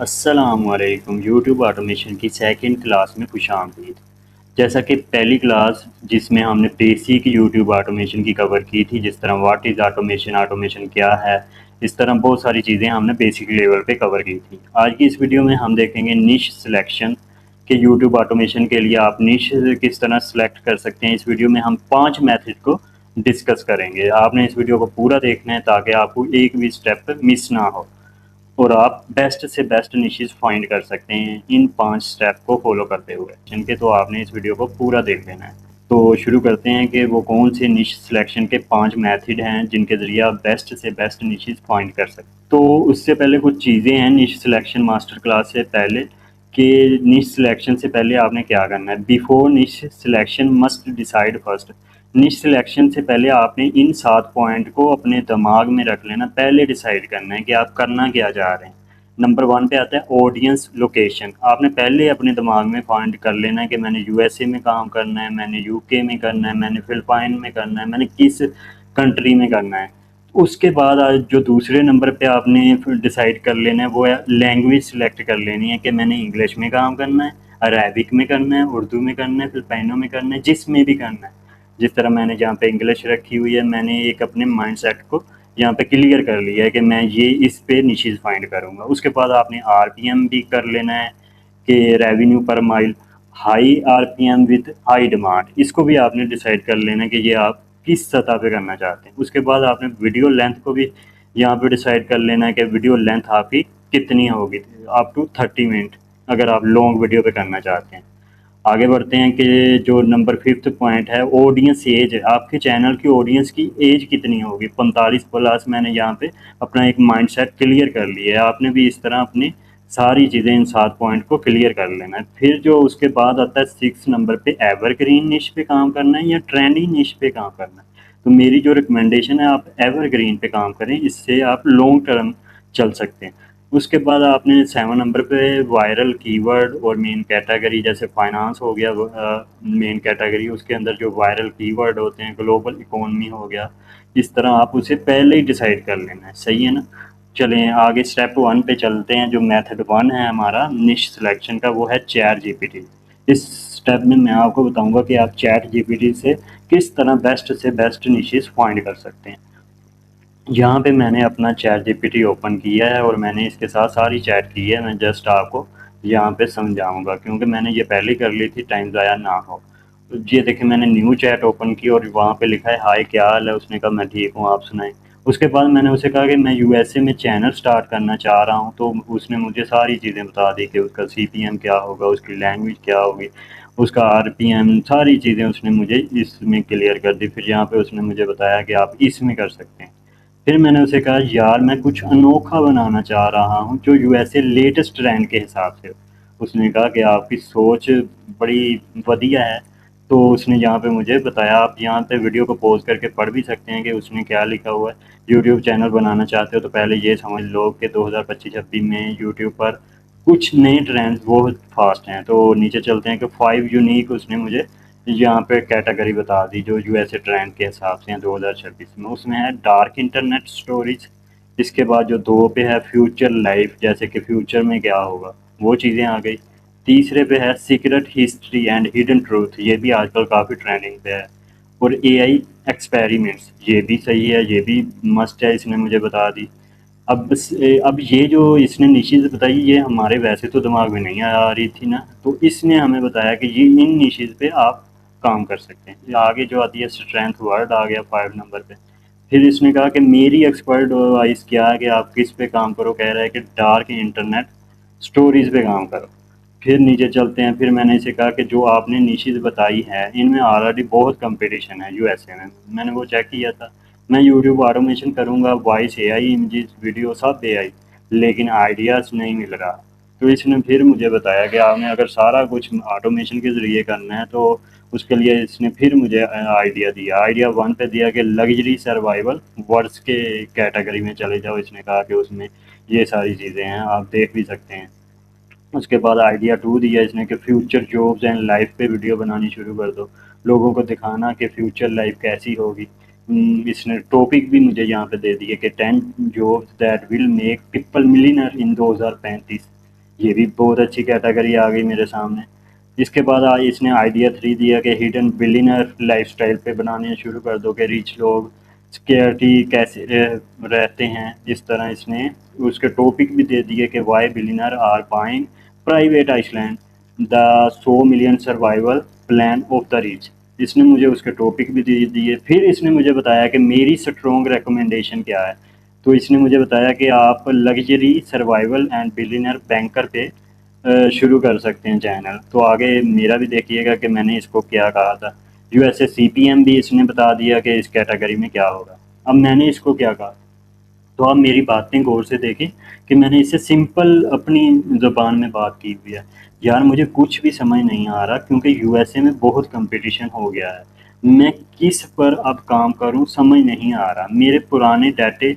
السلام علیکم YouTube automation کی سیکنڈ کلاس میں خوش آمدید۔ جیسا کہ پہلی کلاس جس میں ہم نے بیسک یوٹیوب آٹومیشن کی کور کی تھی، جس طرح واٹ از آٹومیشن، آٹومیشن کیا ہے، اس طرح بہت ساری چیزیں ہم نے بیسک لیول پہ کور کی تھی۔ آج کی اس ویڈیو میں ہم دیکھیں گے نیش سلیکشن کہ یوٹیوب آٹومیشن کے لیے آپ نیش کس طرح سلیکٹ کر سکتے ہیں۔ اس ویڈیو میں ہم 5 میتھڈ کو ڈسکس کریں گے۔ آپ نے اس ویڈیو کو پورا دیکھنا ہے تاکہ آپ کو ایک بھی سٹیپ مس نہ ہو اور آپ بیسٹ سے بیسٹ نیشز فائنڈ کر سکتے ہیں ان 5 سٹیپ کو فالو کرتے ہوئے، جن کے تو آپ نے اس ویڈیو کو پورا دیکھ لینا ہے۔ تو شروع کرتے ہیں کہ وہ کون سے نیش سلیکشن کے 5 میتھڈ ہیں جن کے ذریعے آپ بیسٹ سے بیسٹ نیشز فائنڈ کر سکتے ہیں۔ تو اس سے پہلے کچھ چیزیں ہیں نیش سلیکشن ماسٹر کلاس سے پہلے کہ نیش سلیکشن سے پہلے آپ نے کیا کرنا ہے۔ Before niche selection must decide first. Niche selection سے پہلے آپ نے ان 7 پوائنٹ کو اپنے دماغ میں رکھ لینا، پہلے ڈیسائیڈ کرنا ہے کہ آپ کرنا کیا چاہ رہے ہیں۔ نمبر 1 پہ آتا ہے آڈینس لوکیشن۔ آپ نے پہلے اپنے دماغ میں فائنڈ کر لینا ہے کہ میں نے یو ایس اے میں کام کرنا ہے، میں نے یو کے میں کرنا ہے، میں نے فلپائن میں کرنا ہے، میں نے کس کنٹری میں کرنا ہے۔ اس کے بعد جو دوسرے نمبر پہ آپ نے ڈیسائیڈ کر لینا ہے وہ ہے لینگویج سلیکٹ کر لینی ہے کہ میں نے انگلش میں کام کرنا ہے، عربک میں کرنا ہے، اردو میں کرنا ہے، فلپائنوں میں کرنا ہے، جس میں بھی کرنا ہے۔ جس طرح میں نے جہاں پہ انگلش رکھی ہوئی ہے، میں نے ایک اپنے مائنڈ سیٹ کو یہاں پہ کلیئر کر لیا ہے کہ میں یہ اس پہ نیشز فائنڈ کروں گا۔ اس کے بعد آپ نے آر پی ایم بھی کر لینا ہے کہ revenue per mile, high R P M with high demand, اس کو بھی آپ نے ڈیسائیڈ کر لینا ہے کہ یہ آپ کس سطح پہ کرنا چاہتے ہیں۔ اس کے بعد آپ نے ویڈیو لینتھ کو بھی یہاں پہ ڈیسائیڈ کر لینا ہے کہ ویڈیو لینتھ آپ کی کتنی ہوگی، اپ ٹو 30 منٹ اگر آپ لانگ ویڈیو پہ کرنا چاہتے ہیں۔ آگے بڑھتے ہیں کہ جو نمبر 5 پوائنٹ ہے آڈینس ایج، آپ کے چینل کی آڈینس کی ایج کتنی ہوگی، 45 پلس۔ میں نے یہاں پہ اپنا ایک مائنڈ سیٹ کلیئر کر لیا ہے، آپ نے بھی اس طرح اپنی ساری چیزیں ان 7 پوائنٹ کو کلیئر کر لینا ہے۔ پھر جو اس کے بعد آتا ہے 6 نمبر پہ ایور گرین نیش پہ کام کرنا ہے یا ٹرینڈنگ نیش پہ کام کرنا ہے۔ تو میری جو ریکمنڈیشن ہے آپ ایور گرین پہ کام کریں، اس سے آپ لانگ ٹرم چل سکتے ہیں۔ اس کے بعد آپ نے 7 نمبر پہ وائرل کی ورڈ اور مین کیٹیگری، جیسے فائنانس ہو گیا مین کیٹیگری، اس کے اندر جو وائرل کی ورڈ ہوتے ہیں، گلوبل اکانومی ہو گیا، اس طرح آپ اسے پہلے ہی ڈیسائیڈ کر لینا ہے۔ صحیح ہے نا؟ چلیں آگے اسٹیپ 1 پہ چلتے ہیں۔ جو میتھڈ 1 ہے ہمارا نیش سلیکشن کا، وہ ہے چیٹ جی پی ٹی۔ اس اسٹیپ میں آپ کو بتاؤں گا کہ آپ چیٹ جی پی ٹی سے کس طرح بیسٹ سے بیسٹ نیشز فائنڈ کر سکتے ہیں۔ یہاں پہ میں نے اپنا ChatGPT open کیا ہے اور میں نے اس کے ساتھ ساری چیٹ کی ہے۔ میں جسٹ آپ کو یہاں پہ سمجھاؤں گا کیونکہ میں نے یہ پہلے کر لی تھی، ٹائم ضائع نہ ہو۔ یہ دیکھیں میں نے نیو چیٹ اوپن کی اور وہاں پہ لکھا ہے ہائی کیا حال ہے، اس نے کہا میں ٹھیک ہوں آپ سنائیں۔ اس کے بعد میں نے اسے کہا کہ میں یو ایس اے میں چینل سٹارٹ کرنا چاہ رہا ہوں، تو اس نے مجھے ساری چیزیں بتا دی کہ اس کا سی پی ایم کیا ہوگا، اس کی لینگویج کیا ہوگی، اس کا آر پی ایم، ساری چیزیں اس نے مجھے اس میں کلیئر کر دی۔ پھر یہاں پہ اس نے مجھے بتایا کہ آپ اس میں کر سکتے ہیں۔ پھر میں نے اسے کہا یار میں کچھ انوکھا بنانا چاہ رہا ہوں جو U S A latest trend کے حساب سے۔ اس نے کہا کہ آپ کی سوچ بڑی ودیا ہے، تو اس نے یہاں پہ مجھے بتایا، آپ یہاں پہ ویڈیو کو پوز کر کے پڑھ بھی سکتے ہیں کہ اس نے کیا لکھا ہوا ہے۔ یوٹیوب چینل بنانا چاہتے ہو تو پہلے یہ سمجھ لو کہ 2025-26 میں یوٹیوب پر کچھ نئے ٹرینڈز بہت فاسٹ ہیں۔ تو نیچے چلتے ہیں کہ 5 یونیک اس نے مجھے یہاں پہ کیٹیگری بتا دی جو یو ایس اے ٹرینڈ کے حساب سے ہیں 2026 میں۔ اس میں ہے ڈارک انٹرنیٹ سٹوریز۔ اس کے بعد جو 2 پہ ہے فیوچر لائف، جیسے کہ فیوچر میں کیا ہوگا وہ چیزیں آ گئی۔ تیسرے پہ ہے secret history and hidden truth, یہ بھی آج کل کافی ٹرینڈنگ پہ ہے۔ اور اے آئی ایکسپیریمنٹس، یہ بھی صحیح ہے، یہ بھی مسٹ ہے، اس نے مجھے بتا دی۔ اب یہ جو اس نے نیشز بتائی یہ ہمارے ویسے تو دماغ میں نہیں آ رہی تھی نا، تو اس نے ہمیں بتایا کہ یہ ان نیشز پہ آپ کام کر سکتے ہیں۔ آگے جو آتی ہے اسٹرینتھ ورڈ آ گیا 5 نمبر پہ۔ پھر اس نے کہا کہ میری ایکسپرٹ وائز کیا ہے کہ آپ کس پہ کام کرو، کہہ رہا ہے کہ ڈارک انٹرنیٹ سٹوریز پہ کام کرو۔ پھر نیچے چلتے ہیں، پھر میں نے اسے کہا کہ جو آپ نے نیشز بتائی ہے ان میں آلریڈی بہت کمپٹیشن ہے یو ایس اے میں۔ میں نے وہ چیک کیا تھا، میں یوٹیوب آٹومیشن کروں گا، وائس اے آئی، امیجز، ویڈیو سب اے آئی، لیکن آئیڈیاز نہیں مل رہا۔ تو اس نے پھر مجھے بتایا کہ آپ نے اگر سارا کچھ آٹومیشن کے ذریعے کرنا ہے تو اس کے لیے اس نے پھر مجھے آئیڈیا دیا۔ آئیڈیا 1 پہ دیا کہ لگژری سروائیول ورڈس کے کیٹیگری میں چلے جاؤ۔ اس نے کہا کہ اس میں یہ ساری چیزیں ہیں، آپ دیکھ بھی سکتے ہیں۔ اس کے بعد آئیڈیا 2 دیا اس نے کہ فیوچر جابز اینڈ لائف پہ ویڈیو بنانی شروع کر دو، لوگوں کو دکھانا کہ فیوچر لائف کیسی ہوگی۔ اس نے ٹاپک بھی مجھے یہاں پہ دے دیے کہ 10 jobs that will make people millionaire in 2035۔ یہ بھی بہت اچھی کیٹیگری آ گئی میرے سامنے۔ اس کے بعد اس نے آئیڈیا 3 دیا کہ ہڈن بلینئر لائف سٹائل پہ بنانے شروع کر دو کہ ریچ لوگ سیکورٹی کیسے رہتے ہیں۔ اس طرح اس نے اس کے ٹاپک بھی دے دیے کہ why billionaire are buying private Iceland the 100 million survival plan of the rich. اس نے مجھے اس کے ٹاپک بھی دے دیے۔ پھر اس نے مجھے بتایا کہ میری اسٹرانگ ریکمنڈیشن کیا ہے۔ تو اس نے مجھے بتایا کہ آپ luxury survival and billionaire banker پہ شروع کر سکتے ہیں چینل۔ تو آگے میرا بھی دیکھیے گا کہ میں نے اس کو کیا کہا تھا۔ U S A C P M بھی اس نے بتا دیا کہ اس کیٹیگری میں کیا ہوگا۔ اب میں نے اس کو کیا کہا، تو آپ میری باتیں غور سے دیکھیں کہ میں نے اس سے سمپل اپنی زبان میں بات کی ہوئی ہے۔ یار مجھے کچھ بھی سمجھ نہیں آ رہا کیونکہ یو ایس اے میں بہت کمپٹیشن ہو گیا ہے، میں کس پر اب کام کروں سمجھ نہیں آ رہا۔ میرے پرانے ڈیٹے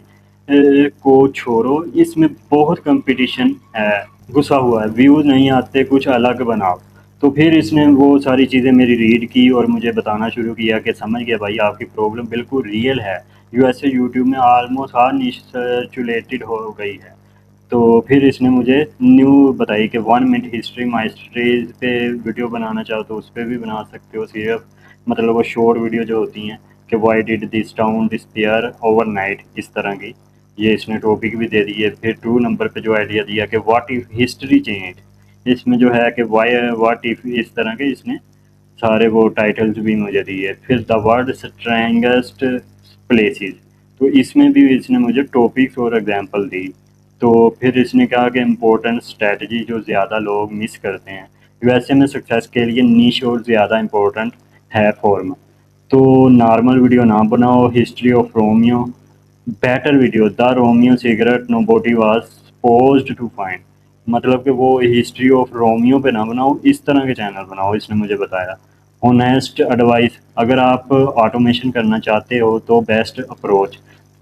کو چھوڑو، اس میں بہت کمپٹیشن ہے، گھسا ہوا ہے، ویوز نہیں آتے، کچھ الگ بناؤ۔ تو پھر اس نے وہ ساری چیزیں میری ریڈ کی اور مجھے بتانا شروع کیا کہ سمجھ گیا بھائی آپ کی پرابلم بالکل ریئل ہے، یو ایس اے یوٹیوب میں آلموسٹ ہر نیش سیچوریٹڈ ہو گئی ہے۔ تو پھر اس نے مجھے نیو بتائی کہ 1 منٹ ہسٹری مائی ہسٹری پہ ویڈیو بنانا چاہو تو اس پہ بھی بنا سکتے ہو، صرف مطلب وہ شارٹ ویڈیو جو ہوتی ہیں کہ why did this town disappear overnight, اس طرح کی یہ اس نے ٹاپک بھی دے دی ہے۔ پھر 2 نمبر پہ جو آئیڈیا دیا کہ واٹ ایف ہسٹری چینج، اس میں جو ہے کہ واٹ ایف، اس طرح کے اس نے سارے وہ ٹائٹلز بھی مجھے دیے۔ پھر دا ورلڈ اسٹرینگسٹ پلیسز، تو اس میں بھی اس نے مجھے ٹاپکس اور ایگزامپل دی۔ تو پھر اس نے کہا کہ امپورٹنٹ اسٹریٹجی جو زیادہ لوگ مس کرتے ہیں یو ایس اے میں سکسیس کے لیے، نیش اور زیادہ امپورٹنٹ ہے فارم۔ تو نارمل ویڈیو نہ بناؤ، history of Romeo better video, the Romeo secret nobody was posed to find, مطلب کہ وہ ہسٹری آف رومیو پہ نہ بناؤ، اس طرح کے چینل بناؤ، اس نے مجھے بتایا۔ ہونیسٹ ایڈوائس، اگر آپ آٹومیشن کرنا چاہتے ہو تو best approach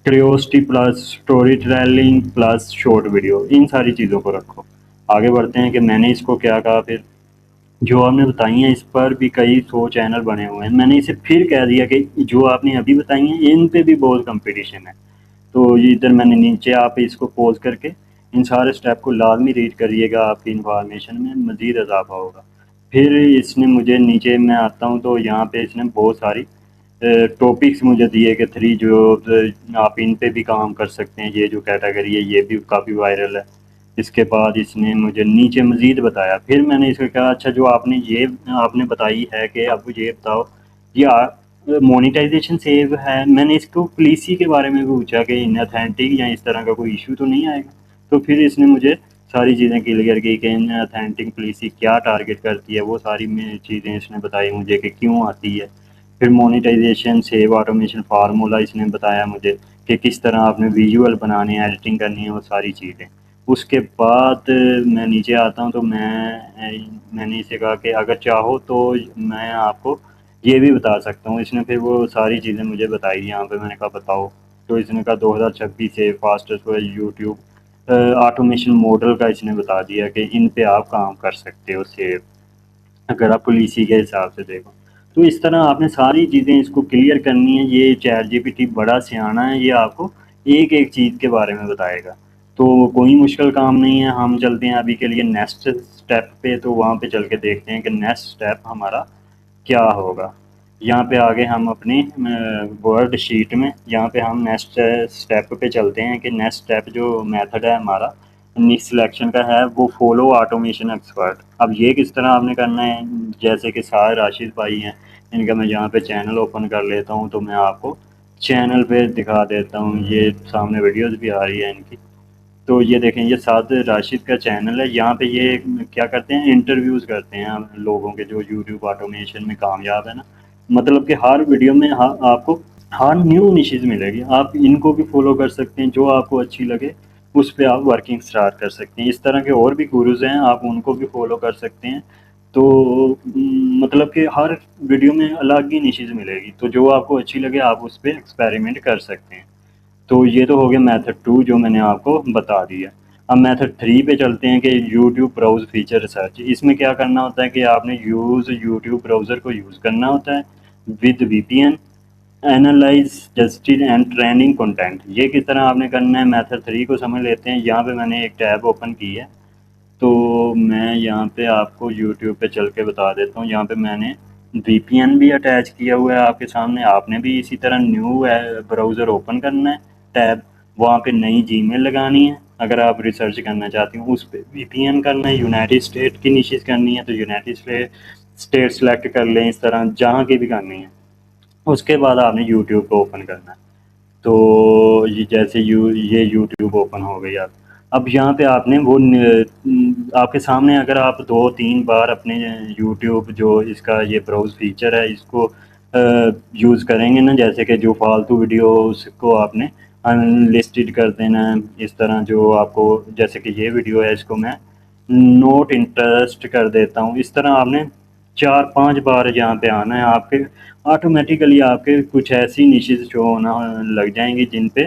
curiosity plus storytelling plus short video, ان ساری چیزوں کو رکھو۔ آگے بڑھتے ہیں کہ میں نے اس کو کیا کہا۔ پھر جو آپ نے بتائی ہیں اس پر بھی کئی 100 چینل بنے ہوئے ہیں، میں نے اسے پھر کہہ دیا کہ جو آپ نے ابھی بتائی ہیں ان پہ بھی بہت کمپٹیشن ہے۔ تو یہ ادھر میں نے نیچے آپ اس کو پوز کر کے ان سارے سٹیپ کو لازمی ریڈ کریے گا، آپ کی انفارمیشن میں مزید اضافہ ہوگا۔ پھر اس نے مجھے نیچے میں آتا ہوں تو یہاں پہ اس نے بہت ساری ٹاپکس مجھے دیے کہ 3 جو آپ ان پہ بھی کام کر سکتے ہیں، یہ جو کیٹیگری ہے یہ بھی کافی وائرل ہے۔ اس کے بعد اس نے مجھے نیچے مزید بتایا۔ پھر میں نے اس کو کہا اچھا جو آپ نے بتائی ہے کہ اب یہ بتاؤ یہ مونیٹائزیشن سیو ہے، میں نے اس کو پلیسی کے بارے میں بھی پوچھا کہ ان اتھینٹک یا اس طرح کا کوئی ایشو تو نہیں آئے گا۔ تو پھر اس نے مجھے ساری چیزیں کلیئر کی کہ ان اتھینٹک پلیسی کیا ٹارگٹ کرتی ہے، وہ ساری چیزیں اس نے بتائی مجھے کہ کیوں آتی ہے۔ پھر مونیٹائزیشن سیو آٹومیشن فارمولا اس نے بتایا مجھے کہ کس طرح آپ نے ویژول بنانے ہیں، ایڈیٹنگ کرنی ہے، وہ ساری چیزیں۔ اس کے بعد میں نیچے آتا ہوں تو میں نے اسے کہا کہ اگر چاہو تو میں آپ کو یہ بھی بتا سکتا ہوں۔ اس نے پھر وہ ساری چیزیں مجھے بتائی، یہاں پہ میں نے کہا بتاؤ۔ تو اس نے کہا 2026 سے فاسٹسٹ یوٹیوب آٹومیشن ماڈل کا اس نے بتا دیا کہ ان پہ آپ کام کر سکتے ہو سیو، اگر آپ پولیسی کے حساب سے دیکھو۔ تو اس طرح آپ نے ساری چیزیں اس کو کلیئر کرنی ہے۔ یہ چیٹ جی پی ٹی بڑا سیانا ہے، یہ آپ کو ایک ایک چیز کے بارے میں بتائے گا، تو کوئی مشکل کام نہیں ہے۔ ہم چلتے ہیں ابھی کے لیے نیکسٹ اسٹیپ پہ، تو وہاں پہ چل کے دیکھتے ہیں کہ نیکسٹ اسٹیپ ہمارا کیا ہوگا۔ یہاں پہ آگے ہم اپنی ورڈ شیٹ میں یہاں پہ ہم نیکسٹ اسٹیپ پہ چلتے ہیں کہ نیکسٹ اسٹیپ جو میتھڈ ہے ہمارا سلیکشن کا ہے وہ فالو آٹومیشن ایکسپرٹ۔ اب یہ کس طرح آپ نے کرنا ہے، جیسے کہ سارے راشد بھائی ہیں، ان کا میں یہاں پہ چینل اوپن کر لیتا ہوں تو میں آپ کو چینل پہ دکھا دیتا ہوں۔ یہ سامنے ویڈیوز بھی آ رہی ہے ان کی، تو یہ دیکھیں یہ سعد راشد کا چینل ہے۔ یہاں پہ یہ کیا کرتے ہیں، انٹرویوز کرتے ہیں لوگوں کے جو یوٹیوب آٹومیشن میں کامیاب ہے نا، مطلب کہ ہر ویڈیو میں آپ کو ہر نیو نیشز ملے گی، آپ ان کو بھی فالو کر سکتے ہیں، جو آپ کو اچھی لگے اس پہ آپ ورکنگ سٹارٹ کر سکتے ہیں۔ اس طرح کے اور بھی گروز ہیں، آپ ان کو بھی فالو کر سکتے ہیں۔ تو مطلب کہ ہر ویڈیو میں الگ ہی نیشز ملے گی، تو جو آپ کو اچھی لگے آپ اس پہ ایکسپیریمنٹ کر سکتے ہیں۔ تو یہ تو ہو گیا میتھڈ 2 جو میں نے آپ کو بتا دیا۔ اب میتھڈ 3 پہ چلتے ہیں کہ یوٹیوب براؤز فیچر ریسرچ۔ اس میں کیا کرنا ہوتا ہے کہ آپ نے یوٹیوب براؤزر کو یوز کرنا ہوتا ہے with V P N, analyse trusted and training content. یہ کس طرح آپ نے کرنا ہے، میتھڈ 3 کو سمجھ لیتے ہیں۔ یہاں پہ میں نے ایک ٹیب اوپن کی ہے تو میں یہاں پہ آپ کو یوٹیوب پہ چل کے بتا دیتا ہوں. یہاں پہ میں نے VPN بھی اٹیچ کیا ہوا ہے آپ کے سامنے. آپ نے بھی اسی طرح نیو براؤزر اوپن کرنا ہے, ٹیب, وہاں پہ نئی جی میل لگانی ہے. اگر آپ ریسرچ کرنا چاہتی ہوں اس پہ VPN کرنا ہے. یونائٹڈ اسٹیٹ کی نیشز کرنی ہے تو یونائٹڈ اسٹیٹ سلیکٹ کر لیں, اس طرح جہاں کی بھی کرنی ہے. اس کے بعد آپ نے یوٹیوب کو اوپن کرنا ہے. تو یہ جیسے یہ یوٹیوب اوپن ہو گئی اب یہاں پہ آپ نے وہ آپ کے سامنے اگر آپ 2-3 بار اپنے یوٹیوب جو اس کا یہ براؤز فیچر ہے اس کو یوز کریں گے نا, جیسے کہ جو فالتو ویڈیوز کو آپ نے ان لسٹڈ کر دینا ہے. اس طرح جو آپ کو جیسے کہ یہ ویڈیو ہے اس کو میں نوٹ انٹرسٹ کر دیتا ہوں. اس طرح آپ نے 4-5 بار یہاں پہ آنا ہے. آپ کے آٹومیٹیکلی آپ کے کچھ ایسی نیشز شو ہونا لگ جائیں گی جن پہ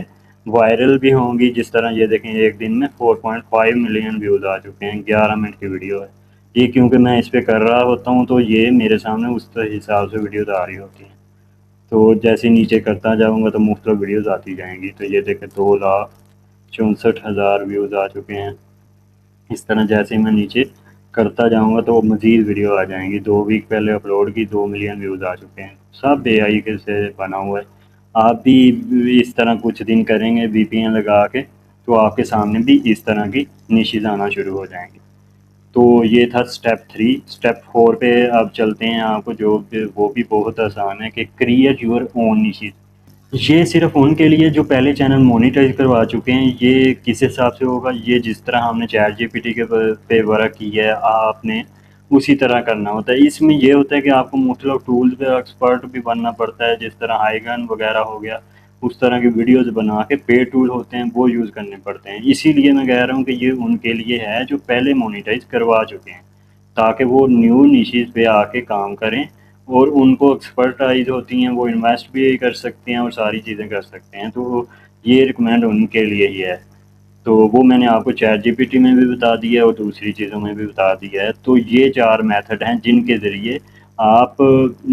وائرل بھی ہوں گی. جس طرح یہ دیکھیں ایک دن میں 4.5 ملین ویوز آ چکے ہیں, 11 منٹ کی ویڈیو ہے یہ. کیونکہ میں اس پہ کر رہا ہوتا ہوں تو یہ میرے سامنے اس حساب سے ویڈیوز آ رہی ہوتی ہیں. تو جیسے نیچے کرتا جاؤں گا تو مختلف ویڈیوز آتی جائیں گی. تو یہ دیکھیں 2,64,000 ویوز آ چکے ہیں. اس طرح جیسے میں نیچے کرتا جاؤں گا تو مزید ویڈیو آ جائیں گی. 2 ویک پہلے اپلوڈ کی 2 ملین ویوز آ چکے ہیں. سب AI کے سے بنا ہوا ہے. آپ بھی اس طرح کچھ دن کریں گے VPN لگا کے تو آپ کے سامنے بھی اس طرح کی نیشز آنا شروع ہو جائیں گی. تو یہ تھا اسٹیپ 3. اسٹیپ 4 پہ اب چلتے ہیں. آپ کو جو وہ بھی بہت آسان ہے کہ کریٹ یور اون نیشز. یہ صرف ان کے لیے جو پہلے چینل مونیٹائز کروا چکے ہیں. یہ کس حساب سے ہوگا, یہ جس طرح ہم نے چیٹ GPT کے پہ ورک کی ہے آپ نے اسی طرح کرنا ہوتا ہے. اس میں یہ ہوتا ہے کہ آپ کو مختلف ٹولز پہ ایکسپرٹ بھی بننا پڑتا ہے. جس طرح آئیگن وغیرہ ہو گیا, اس طرح کی ویڈیوز بنا کے پے ٹول ہوتے ہیں وہ یوز کرنے پڑتے ہیں. اسی لیے میں کہہ رہا ہوں کہ یہ ان کے لیے ہے جو پہلے مونیٹائز کروا چکے ہیں, تاکہ وہ نیو نیشز پہ آ کے کام کریں اور ان کو ایکسپرٹائز ہوتی ہیں, وہ انویسٹ بھی کر سکتے ہیں اور ساری چیزیں کر سکتے ہیں. تو یہ ریکمینڈ ان کے لیے ہی ہے. تو وہ میں نے آپ کو چیٹ GPT میں بھی بتا دیا ہے اور دوسری چیزوں میں بھی بتا دیا ہے. تو یہ 4 میتھڈ ہیں جن کے ذریعے آپ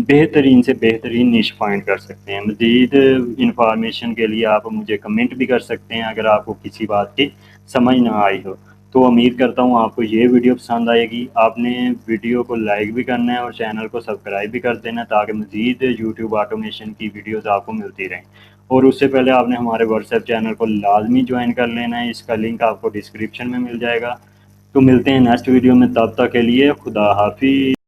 بہترین سے بہترین نیش فائنڈ کر سکتے ہیں. مزید انفارمیشن کے لیے آپ مجھے کمنٹ بھی کر سکتے ہیں اگر آپ کو کسی بات کی سمجھ نہ آئی ہو. تو امید کرتا ہوں آپ کو یہ ویڈیو پسند آئے گی. آپ نے ویڈیو کو لائک بھی کرنا ہے اور چینل کو سبسکرائب بھی کر دینا تاکہ مزید یوٹیوب آٹومیشن کی ویڈیوز آپ کو ملتی رہیں. اور اس سے پہلے آپ نے ہمارے واٹس ایپ چینل کو لازمی جوائن کر لینا ہے. اس کا لنک آپ کو ڈسکرپشن میں مل جائے گا. تو ملتے ہیں نیکسٹ ویڈیو میں, تب تک کے لیے خدا حافظ.